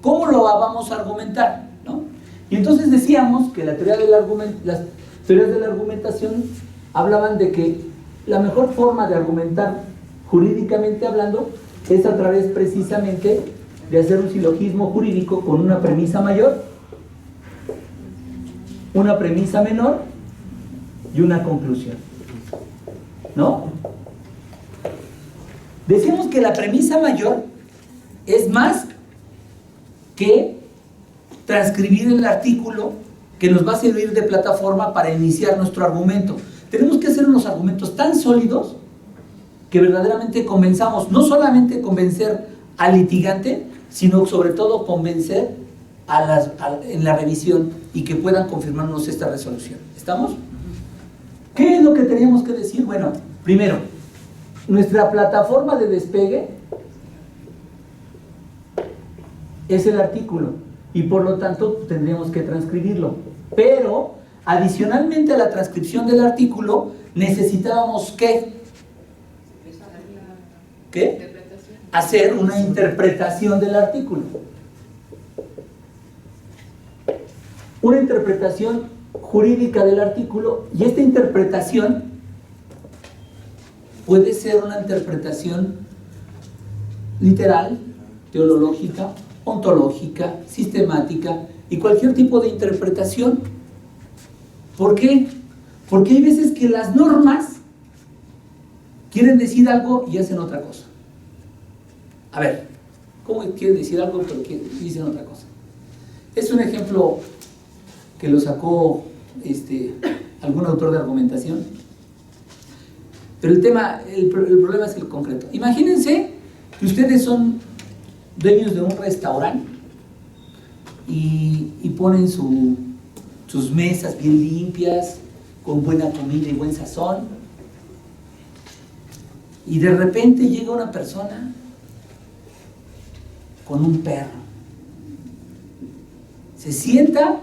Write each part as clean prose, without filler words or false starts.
¿cómo lo vamos a argumentar? ¿No? Y entonces decíamos que las teorías de la argumentación hablaban de que la mejor forma de argumentar jurídicamente hablando es a través precisamente de hacer un silogismo jurídico con una premisa mayor, una premisa menor y una conclusión, ¿no? Decimos que la premisa mayor es más que transcribir el artículo que nos va a servir de plataforma para iniciar nuestro argumento. Tenemos que hacer unos argumentos tan sólidos que verdaderamente convenzamos, no solamente convencer al litigante, sino sobre todo convencer en la revisión y que puedan confirmarnos esta resolución. ¿Estamos? ¿Qué es lo que teníamos que decir? Bueno, primero, nuestra plataforma de despegue es el artículo y por lo tanto tendríamos que transcribirlo. Pero, adicionalmente a la transcripción del artículo, necesitábamos ¿qué? Hacer una interpretación del artículo. Una interpretación jurídica del artículo, y esta interpretación puede ser una interpretación literal, teológica, ontológica, sistemática y cualquier tipo de interpretación. ¿Por qué? Porque hay veces que las normas quieren decir algo y hacen otra cosa. A ver, ¿cómo quieren decir algo pero dicen otra cosa? Es un ejemplo que lo sacó algún autor de argumentación, pero el problema es el concreto. Imagínense que ustedes son dueños de un restaurante y ponen sus mesas bien limpias, con buena comida y buen sazón, y de repente llega una persona con un perro, se sienta,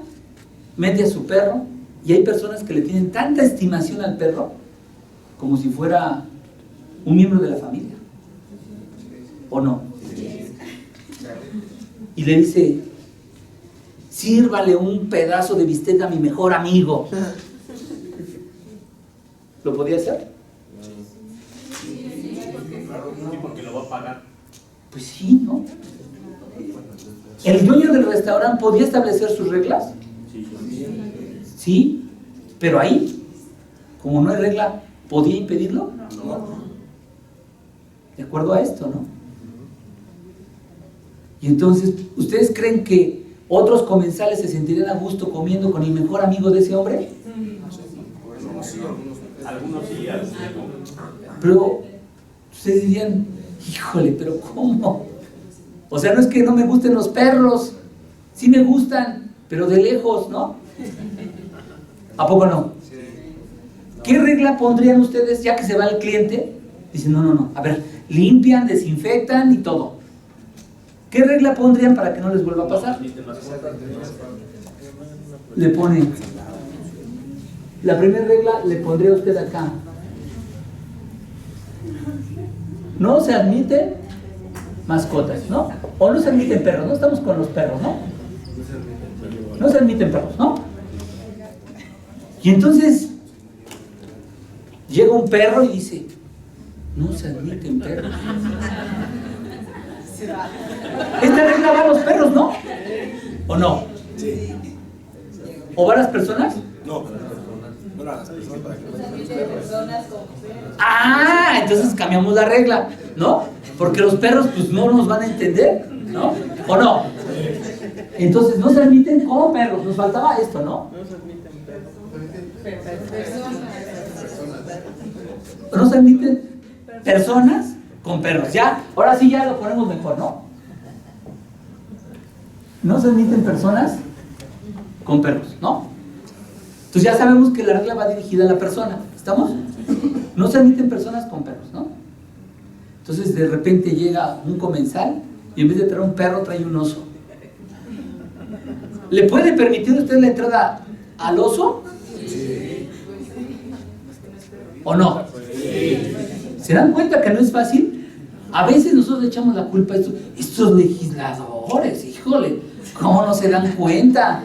mete a su perro, y hay personas que le tienen tanta estimación al perro como si fuera un miembro de la familia, ¿o no? Y le dice: sírvale un pedazo de bistec a mi mejor amigo. ¿Lo podía hacer? Sí, porque lo va a pagar. Pues sí, ¿no? ¿El dueño del restaurante podía establecer sus reglas? Sí, pero ahí, como no hay regla, ¿podía impedirlo? No. De acuerdo a esto, ¿no? Y entonces, ¿ustedes creen que otros comensales se sentirían a gusto comiendo con el mejor amigo de ese hombre? Algunos sí, algunos no. Pero ustedes dirían: híjole, pero ¿cómo? O sea, no es que no me gusten los perros, sí me gustan, pero de lejos, ¿no? ¿A poco no? ¿Qué regla pondrían ustedes ya que se va el cliente? Dicen: no, a ver, limpian, desinfectan y todo. ¿Qué regla pondrían para que no les vuelva a pasar? Le ponen, la primera regla le pondría usted acá: no se admiten mascotas, ¿no? O no se admiten perros, no estamos con los perros, ¿no? No se admiten perros, ¿no? Y entonces llega un perro y dice: no se admiten perros. Esta regla va a los perros, ¿no? ¿O no? ¿O va a las personas? No, a las personas. Ah, entonces cambiamos la regla, ¿no? Porque los perros pues no nos van a entender, ¿no? ¿O no? Entonces no se admiten como perros, nos faltaba esto, ¿no? No se admiten personas con perros. Ya, ahora sí ya lo ponemos mejor, ¿no? No se admiten personas con perros, ¿no? Entonces ya sabemos que la regla va dirigida a la persona. ¿Estamos? No se admiten personas con perros, ¿no? Entonces de repente llega un comensal y en vez de traer un perro trae un oso. ¿Le puede permitir usted la entrada al oso? ¿O no? ¿Se dan cuenta que no es fácil? A veces nosotros le echamos la culpa a estos legisladores, hijo. híjole, ¿cómo no se dan cuenta?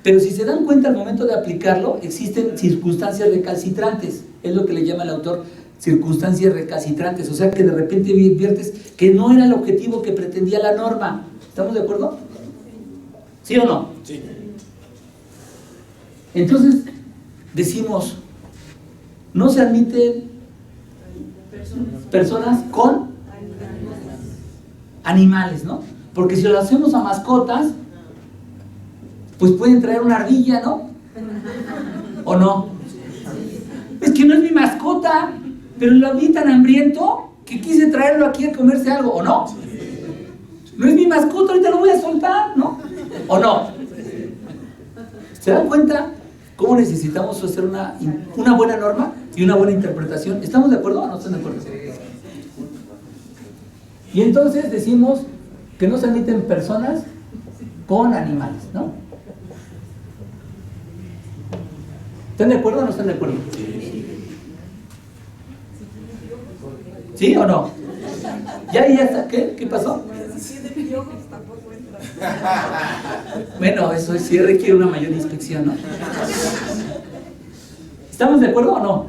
Pero si se dan cuenta al momento de aplicarlo, existen circunstancias recalcitrantes, es lo que le llama el autor, circunstancias recalcitrantes, o sea que de repente adviertes que no era el objetivo que pretendía la norma. ¿Estamos de acuerdo? ¿Sí o no? Sí. Entonces, decimos, no se admiten personas con animales, ¿no? Porque si lo hacemos a mascotas, pues pueden traer una ardilla, ¿no? ¿O no? Es que no es mi mascota, pero lo vi tan hambriento que quise traerlo aquí a comerse algo, ¿o no? No es mi mascota, ahorita lo voy a soltar, ¿no? ¿O no? ¿Se dan cuenta cómo necesitamos hacer una buena norma y una buena interpretación? ¿Estamos de acuerdo o no están de acuerdo? Y entonces decimos que no se admiten personas con animales, ¿no? ¿Están de acuerdo o no están de acuerdo? ¿Sí o no? ¿Ya está? ¿Qué pasó? Bueno, eso sí requiere una mayor inspección, ¿no? ¿Estamos de acuerdo o no?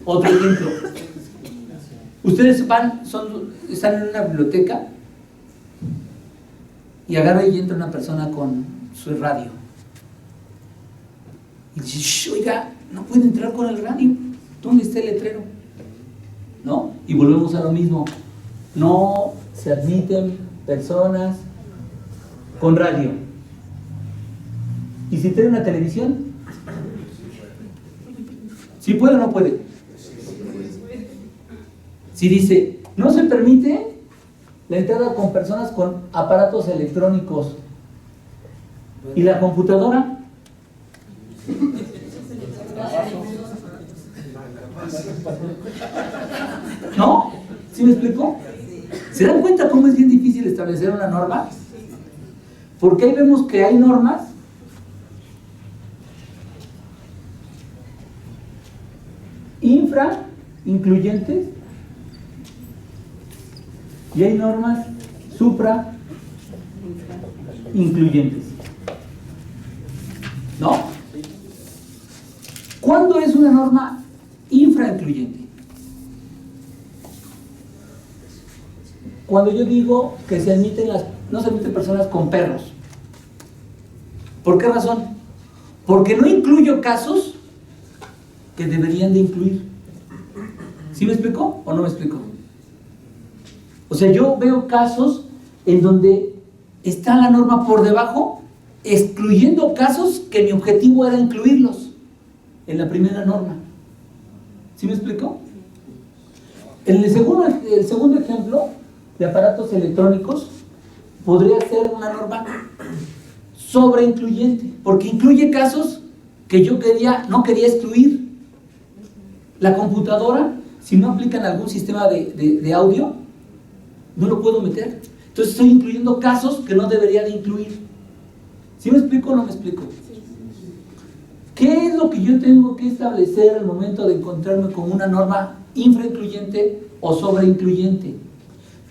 Otro ejemplo. Ustedes están en una biblioteca y agarra y entra una persona con su radio. Y dice, "Shh, oiga, no puede entrar con el radio. ¿Dónde está el letrero?" ¿No? Y volvemos a lo mismo. No se admiten personas con radio. ¿Y si tiene una televisión? ¿Sí puede o no puede? Si dice, no se permite la entrada con personas con aparatos electrónicos. ¿Y la computadora? ¿No? ¿Sí me explico? ¿Se dan cuenta cómo es bien difícil establecer una norma? Porque ahí vemos que hay normas infra-incluyentes y hay normas supra-incluyentes. ¿No? ¿Cuándo es una norma infra-incluyente? Cuando yo digo que no se admiten personas con perros. ¿Por qué razón? Porque no incluyo casos que deberían de incluir. ¿Sí me explico o no me explico? O sea, yo veo casos en donde está la norma por debajo, excluyendo casos que mi objetivo era incluirlos en la primera norma. ¿Sí me explico? El segundo ejemplo de aparatos electrónicos podría ser una norma sobreincluyente, porque incluye casos que yo no quería excluir. La computadora, si no aplican algún sistema de audio, no lo puedo meter. Entonces estoy incluyendo casos que no debería de incluir. ¿Sí me explico o no me explico? ¿Qué es lo que yo tengo que establecer al momento de encontrarme con una norma infraincluyente o sobreincluyente?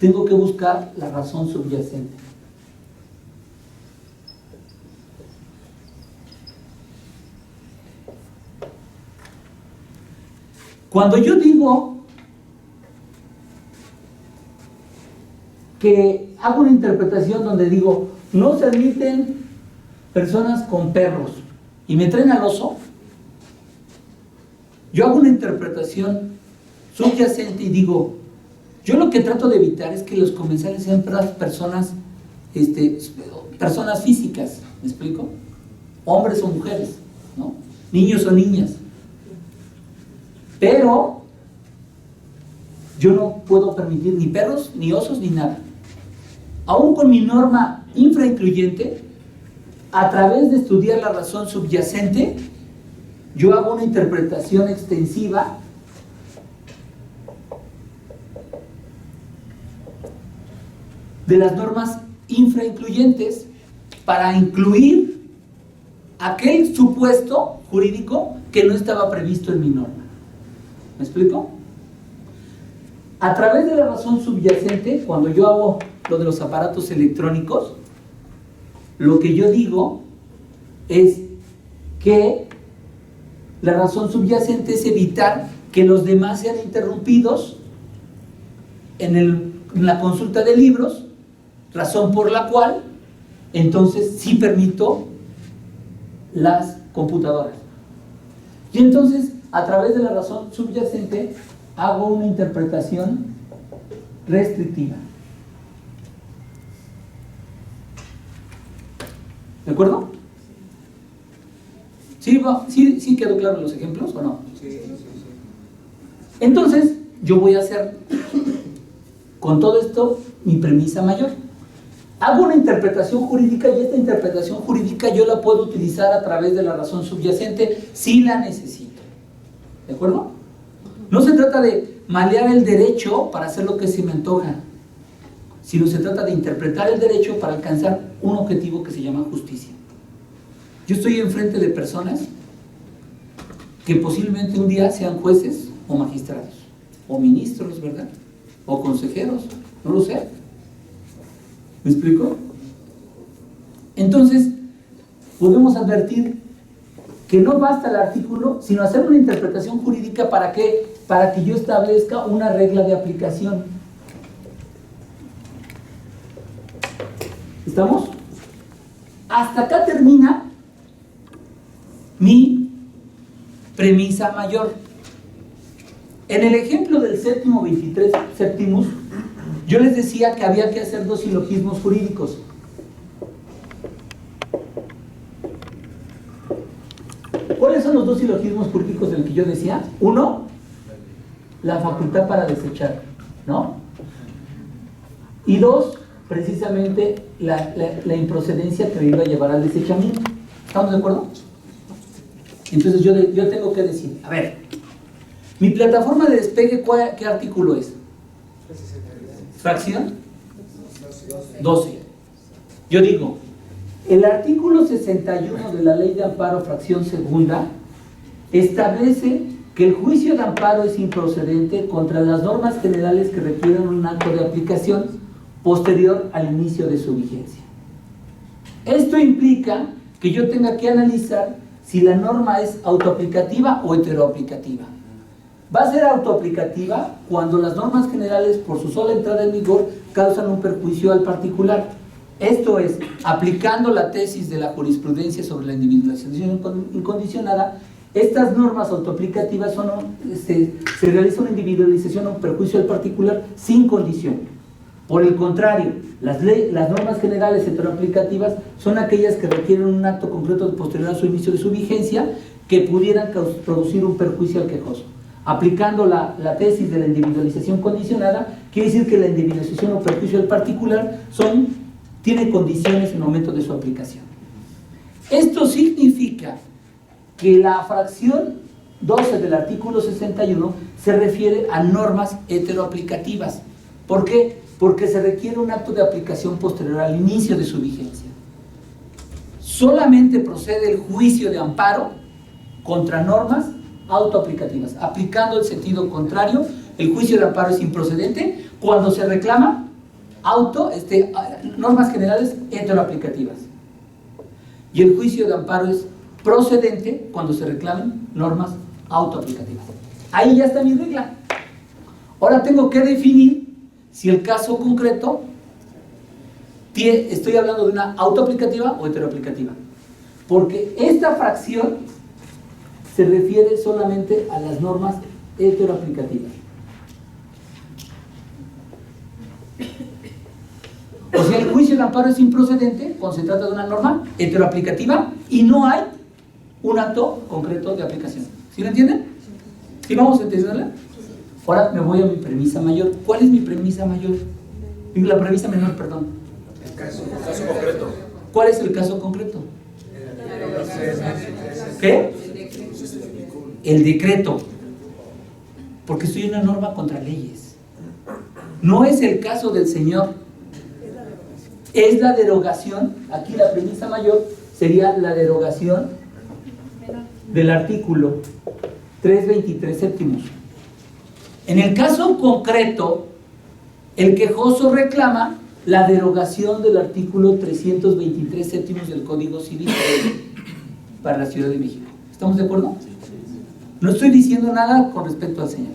Tengo que buscar la razón subyacente. Cuando yo digo que hago una interpretación donde digo, no se admiten personas con perros y me traen al oso, yo hago una interpretación subyacente y digo, yo lo que trato de evitar es que los comensales sean personas físicas, ¿me explico? Hombres o mujeres, ¿no? Niños o niñas. Pero yo no puedo permitir ni perros, ni osos, ni nada. Aún con mi norma infraincluyente, a través de estudiar la razón subyacente, yo hago una interpretación extensiva de las normas infraincluyentes para incluir aquel supuesto jurídico que no estaba previsto en mi norma. ¿Me explico? A través de la razón subyacente, cuando yo hago lo de los aparatos electrónicos, lo que yo digo es que la razón subyacente es evitar que los demás sean interrumpidos en la consulta de libros, razón por la cual entonces sí permito las computadoras. Y entonces, a través de la razón subyacente, hago una interpretación restrictiva. ¿De acuerdo? ¿Sí quedó claro los ejemplos o no? Sí. Entonces, yo voy a hacer con todo esto mi premisa mayor. Hago una interpretación jurídica y esta interpretación jurídica yo la puedo utilizar a través de la razón subyacente si la necesito. ¿De acuerdo? No se trata de malear el derecho para hacer lo que se me antoja, sino se trata de interpretar el derecho para alcanzar un objetivo que se llama justicia. Yo estoy enfrente de personas que posiblemente un día sean jueces o magistrados, o ministros, ¿verdad? O consejeros, no lo sé. ¿Me explico? Entonces, podemos advertir que no basta el artículo, sino hacer una interpretación jurídica ¿para qué? Para que yo establezca una regla de aplicación. ¿Estamos? Hasta acá termina mi premisa mayor. En el ejemplo del séptimo 23 séptimos, yo les decía que había que hacer dos silogismos jurídicos. ¿Cuáles son los dos silogismos jurídicos del que yo decía? Uno, la facultad para desechar, ¿no? Y dos, precisamente la improcedencia que me iba a llevar al desechamiento. ¿Estamos de acuerdo? Entonces yo tengo que decir, a ver, mi plataforma de despegue, ¿qué artículo es? ¿Fracción? 12. Yo digo, el artículo 61 de la Ley de Amparo, fracción segunda, establece que el juicio de amparo es improcedente contra las normas generales que requieran un acto de aplicación posterior al inicio de su vigencia. Esto implica que yo tenga que analizar si la norma es autoaplicativa o heteroaplicativa. Va a ser autoaplicativa cuando las normas generales, por su sola entrada en vigor, causan un perjuicio al particular. Esto es, aplicando la tesis de la jurisprudencia sobre la individualización incondicionada, estas normas autoaplicativas se realiza una individualización o un perjuicio al particular sin condición. Por el contrario, las normas generales heteroaplicativas son aquellas que requieren un acto concreto posterior a su inicio de su vigencia que pudieran producir un perjuicio al quejoso. Aplicando la tesis de la individualización condicionada, quiere decir que la individualización o perjuicio al particular tiene condiciones en el momento de su aplicación. Esto significa que la fracción 12 del artículo 61 se refiere a normas heteroaplicativas. ¿Por qué? Porque se requiere un acto de aplicación posterior al inicio de su vigencia. Solamente procede el juicio de amparo contra normas autoaplicativas. Aplicando el sentido contrario, el juicio de amparo es improcedente cuando se reclama normas generales heteroaplicativas. Y el juicio de amparo es procedente cuando se reclamen normas autoaplicativas. Ahí ya está mi regla. Ahora tengo que definir si el caso concreto estoy hablando de una autoaplicativa o heteroaplicativa. Porque esta fracción se refiere solamente a las normas heteroaplicativas. O sea, el juicio de amparo es improcedente cuando se trata de una norma heteroaplicativa y no hay un acto concreto de aplicación. ¿Sí lo entienden? ¿Sí vamos a entenderla? Ahora me voy a mi premisa mayor. ¿Cuál es mi premisa mayor? La premisa menor, perdón. El caso concreto. ¿Cuál es el caso concreto? ¿Qué? El decreto. Porque estoy en una norma contra leyes. No es el caso del Señor. Es la derogación. Aquí la premisa mayor sería la derogación del artículo 323 séptimos. En el caso concreto, el quejoso reclama la derogación del artículo 323 séptimos del Código Civil para la Ciudad de México. ¿Estamos de acuerdo? No estoy diciendo nada con respecto al señor.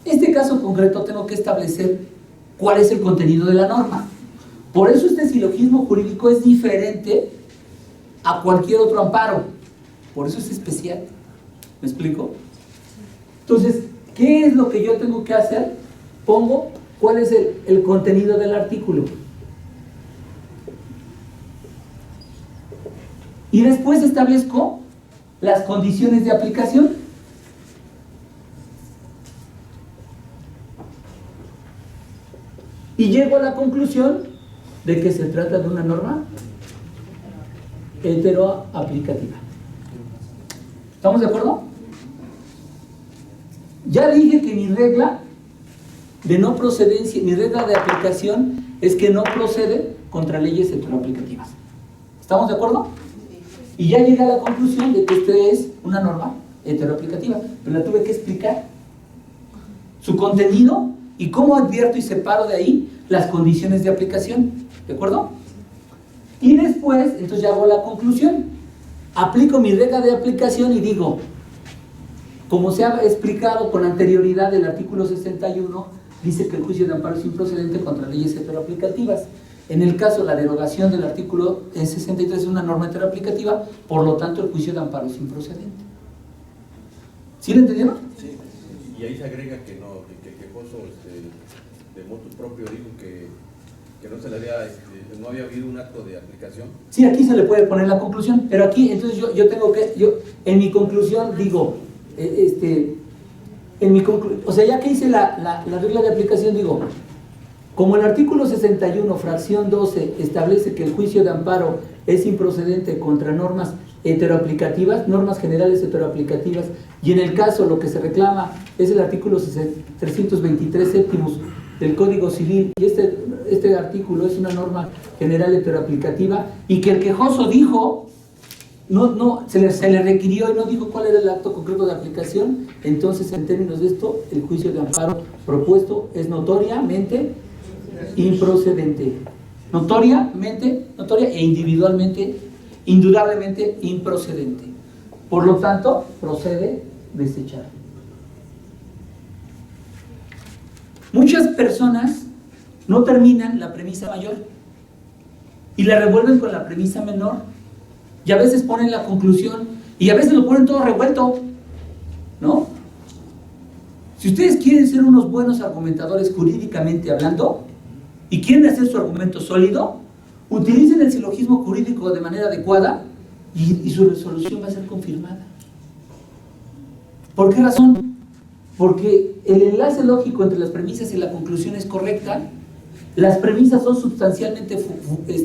En este caso concreto tengo que establecer cuál es el contenido de la norma. Por eso este silogismo jurídico es diferente a cualquier otro amparo. Por eso es especial. ¿Me explico? Entonces, ¿qué es lo que yo tengo que hacer? Pongo cuál es el contenido del artículo. Y después establezco las condiciones de aplicación. Y llego a la conclusión de que se trata de una norma heteroaplicativa. ¿Estamos de acuerdo? Ya dije que mi regla de no procedencia, mi regla de aplicación es que no procede contra leyes heteroaplicativas. ¿Estamos de acuerdo? Y ya llegué a la conclusión de que esta es una norma heteroaplicativa, pero la tuve que explicar. Su contenido y cómo advierto y separo de ahí las condiciones de aplicación. ¿De acuerdo? Y después, entonces ya hago la conclusión. Aplico mi regla de aplicación y digo, como se ha explicado con anterioridad, el artículo 61 dice que el juicio de amparo es improcedente contra leyes heteroaplicativas. En el caso, la derogación del artículo 63 es una norma heteroaplicativa, por lo tanto el juicio de amparo es improcedente. ¿Sí lo entendieron? Sí. Y ahí se agrega que no, que quejoso de motu propio dijo que no se le había, no había habido un acto de aplicación. Sí, aquí se le puede poner la conclusión, pero aquí entonces yo tengo que, en mi conclusión digo, o sea, ya que hice la regla de aplicación, digo, como el artículo 61, fracción 12, establece que el juicio de amparo es improcedente contra normas heteroaplicativas, normas generales heteroaplicativas, y en el caso lo que se reclama es el artículo 323 séptimos del Código Civil, y este artículo es una norma general heteroaplicativa, y que el quejoso dijo, se le requirió y no dijo cuál era el acto concreto de aplicación, entonces en términos de esto, el juicio de amparo propuesto es notoriamente improcedente. Notoria e individualmente, indudablemente improcedente. Por lo tanto, procede desechar. Muchas personas no terminan la premisa mayor y la revuelven con la premisa menor, y a veces ponen la conclusión y a veces lo ponen todo revuelto, ¿no? Si ustedes quieren ser unos buenos argumentadores jurídicamente hablando y quieren hacer su argumento sólido, utilicen el silogismo jurídico de manera adecuada y su resolución va a ser confirmada. ¿Por qué razón? Porque el enlace lógico entre las premisas y la conclusión es correcta. Las premisas son sustancialmente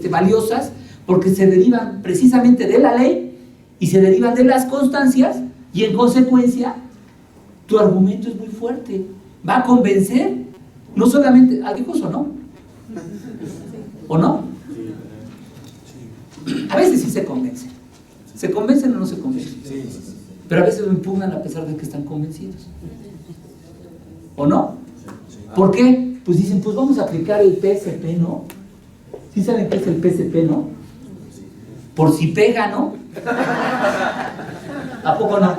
valiosas porque se derivan precisamente de la ley y se derivan de las constancias, y en consecuencia tu argumento es muy fuerte, va a convencer no solamente al quejoso, ¿no? ¿O no? A veces sí se convencen. ¿Se convencen o no se convencen? Pero a veces lo impugnan a pesar de que están convencidos. ¿O no? ¿Por qué? Pues dicen, pues vamos a aplicar el PSP, ¿no? ¿Sí saben qué es el PSP, no? Por si pega, ¿no? ¿A poco no?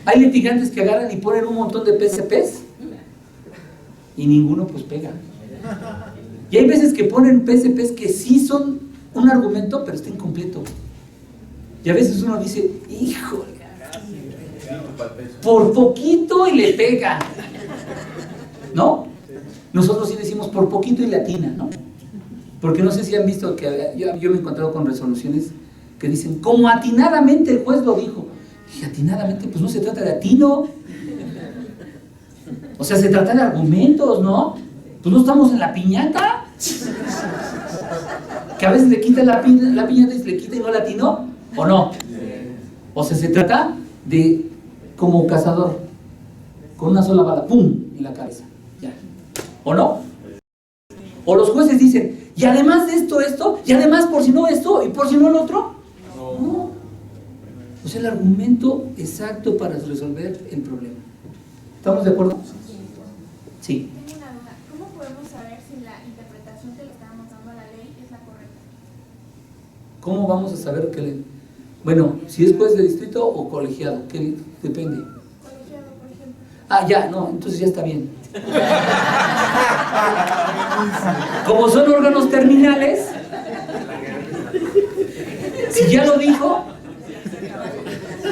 Hay litigantes que agarran y ponen un montón de PSPs y ninguno pues pega. Y hay veces que ponen PSPs que sí son un argumento, pero está incompleto. Y a veces uno dice, híjole, por poquito y le pega, ¿no? Nosotros sí decimos por poquito y le atina, ¿no? Porque no sé si han visto que yo me he encontrado con resoluciones que dicen, como atinadamente el juez lo dijo. Y atinadamente, pues no se trata de atino. O sea, se trata de argumentos, ¿no? Pues no estamos en la piñata. Que a veces le quita la piñata y se le quita y no la atinó, ¿o no? O sea, se trata de, como cazador, con una sola bala, ¡pum!, en la cabeza. Ya. ¿O no? O los jueces dicen, y además de esto, y además por si no esto, y por si no el otro. No. O sea, el argumento exacto para resolver el problema. ¿Estamos de acuerdo? Sí. Tengo una duda. ¿Cómo podemos ¿Cómo vamos a saber que bueno, si es juez de distrito o colegiado? ¿Qué depende? Colegiado, por ejemplo. Ah, ya, no, entonces ya está bien. Como son órganos terminales, si ya lo dijo,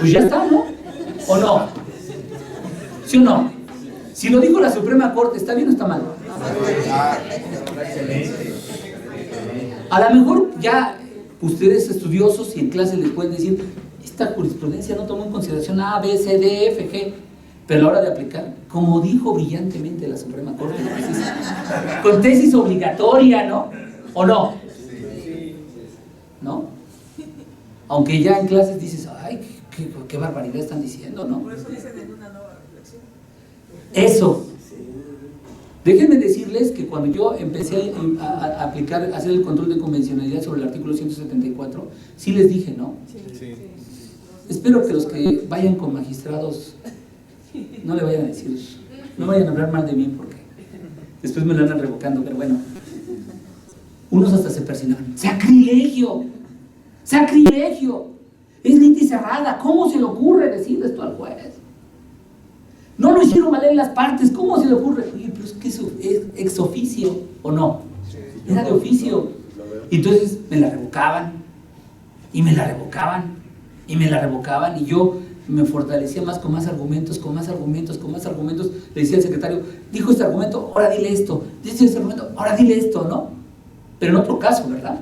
pues ya está, ¿no? ¿O no? ¿Sí o no? Si lo dijo la Suprema Corte, ¿está bien o está mal? A lo mejor ya ustedes estudiosos y en clase les pueden decir, esta jurisprudencia no tomó en consideración A, B, C, D, F, G, pero a la hora de aplicar, como dijo brillantemente la Suprema Corte, con tesis obligatoria, ¿no? ¿O no? ¿No? Aunque ya en clases dices, ay, qué barbaridad están diciendo, ¿no? Por eso dicen en una nueva reflexión. Eso. Déjenme decirles que cuando yo empecé a aplicar, a hacer el control de convencionalidad sobre el artículo 174, sí les dije, ¿no? Sí. Espero que los que vayan con magistrados no le vayan a decir, no vayan a hablar mal de mí porque después me lo andan revocando, pero bueno. Unos hasta se persinaron. ¡Sacrilegio! ¡Sacrilegio! Es liti cerrada. ¿Cómo se le ocurre decir esto al juez? No lo hicieron valer las partes. ¿Cómo se le ocurre? Oye, pero es que eso es ex oficio, ¿o no? Era de oficio. Y entonces me la revocaban. Y me la revocaban. Y me la revocaban. Y yo me fortalecía más con más argumentos, con más argumentos, con más argumentos. Le decía al secretario, dijo este argumento, ahora dile esto. Dice este argumento, ahora dile esto, ¿no? Pero en otro caso, ¿verdad?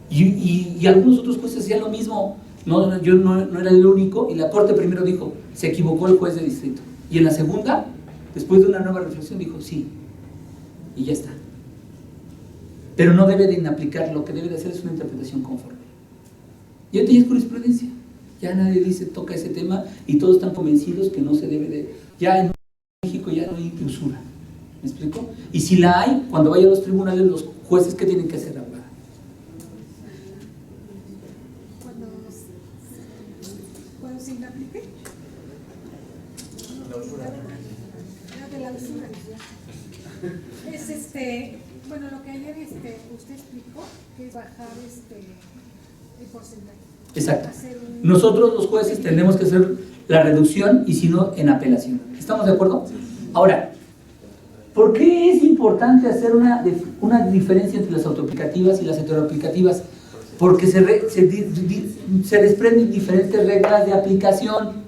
Y algunos otros jueces hacían lo mismo. No, yo no era el único. Y la Corte primero dijo, se equivocó el juez de distrito. Y en la segunda, después de una nueva reflexión, dijo, sí. Y ya está. Pero no debe de inaplicar, lo que debe de hacer es una interpretación conforme. Y ahorita ya es jurisprudencia. Ya nadie dice, toca ese tema, y todos están convencidos que no se debe de... Ya en México ya no hay usura. ¿Me explico? Y si la hay, cuando vayan a los tribunales, los jueces, ¿qué tienen que hacer ahora? Cuando se inaplique. De la usura. Es bueno, lo que ayer usted explicó, que es bajar el porcentaje. Exacto. Nosotros los jueces tenemos que hacer la reducción y si no, en apelación. ¿Estamos de acuerdo? Ahora, ¿por qué es importante hacer una diferencia entre las autoaplicativas y las heteroaplicativas? Porque se desprenden diferentes reglas de aplicación.